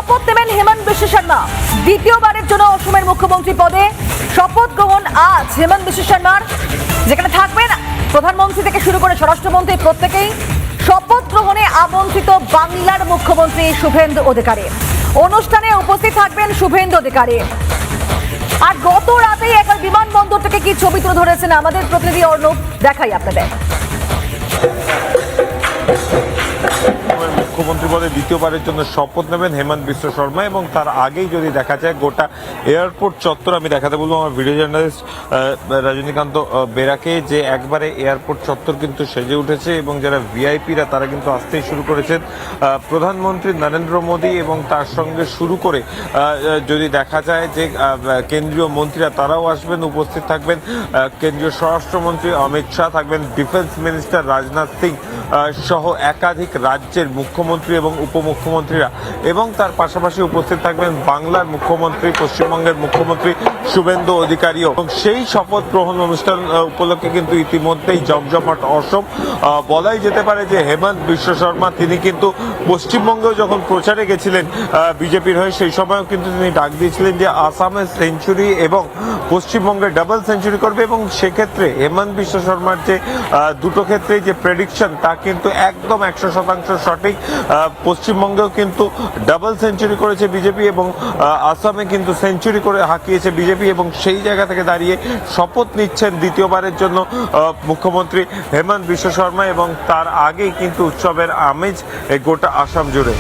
শপথ নেবেন হেমন্ত বিশ্ব শর্মা। দ্বিতীয়বারের জন্য অসমের মুখ্যমন্ত্রী পদে শপথ গ্রহণ আজ হেমন্ত বিশ্ব শর্মার, যেখানে থাকবেন প্রধানমন্ত্রী থেকে শুরু করে স্বরাষ্ট্রমন্ত্রী প্রত্যেকেই। শপথ গ্রহণে আমন্ত্রিত বাংলার মুখ্যমন্ত্রী শুভেন্দু অধিকারী। অনুষ্ঠানে উপস্থিত থাকবেন শুভেন্দু অধিকারী। আর গত রাতেই একবার বিমানবন্দর থেকে কি ছবি তুলে ধরেছেন আমাদের প্রতিনিধি অর্ণব, দেখাই আপনাদের। মুখ্যমন্ত্রী পদে দ্বিতীয়বারের জন্য শপথ নেবেন হেমন্ত বিশ্ব শর্মা এবং তার আগেই যদি দেখা যায় গোটা এয়ারপোর্ট চত্বর, আমি দেখাতে বলবো আমার ভিডিও জার্নালিস্ট রজনীকান্ত বেরাকে, যে একবারে এয়ারপোর্ট চত্বর কিন্তু সেজে উঠেছে এবং যারা ভিআইপিরা তারা কিন্তু আসতেই শুরু করেছেন। প্রধানমন্ত্রী নরেন্দ্র মোদী এবং তার সঙ্গে শুরু করে যদি দেখা যায় যে কেন্দ্রীয় মন্ত্রীরা তারাও আসবেন, উপস্থিত থাকবেন কেন্দ্রীয় স্বরাষ্ট্রমন্ত্রী অমিত শাহ, থাকবেন ডিফেন্স মিনিস্টার রাজনাথ সিং সহ একাধিক রাজ্যের মুখ্যমন্ত্রী এবং উপমুখ্যমন্ত্রীরা, এবং তার পাশাপাশি উপস্থিত থাকবেন বাংলার মুখ্যমন্ত্রী, পশ্চিমবঙ্গের মুখ্যমন্ত্রী শুভেন্দু অধিকারীও। এবং সেই শপথ গ্রহণ অনুষ্ঠান উপলক্ষে কিন্তু ইতিমধ্যেই জমজমাট অসম। বলাই যেতে পারে যে হেমন্ত বিশ্ব শর্মা তিনি কিন্তু পশ্চিমবঙ্গেও যখন প্রচারে গেছিলেন বিজেপির হয়ে, সেই সময়ও কিন্তু তিনি ডাক দিয়েছিলেন যে আসামের সেঞ্চুরি এবং পশ্চিমবঙ্গে ডাবল সেঞ্চুরি করবে, এবং সেক্ষেত্রে হেমন্ত বিশ্ব শর্মার যে দুটো ক্ষেত্রে যে প্রেডিকশন তা কিন্তু একদম 100% সঠিক। পশ্চিমবঙ্গেও কিন্তু ডাবল সেঞ্চুরি করেছে বিজেপি এবং আসামে কিন্তু সেঞ্চুরি করে হাঁকিয়েছে বিজেপি, এবং সেই জায়গা থেকে দাঁড়িয়ে শপথ নিচ্ছেন দ্বিতীয়বারের জন্য মুখ্যমন্ত্রী হেমন্ত বিশ্ব শর্মা, এবং তার আগেই কিন্তু উৎসবের আমেজ গোটা আসাম জুড়ে।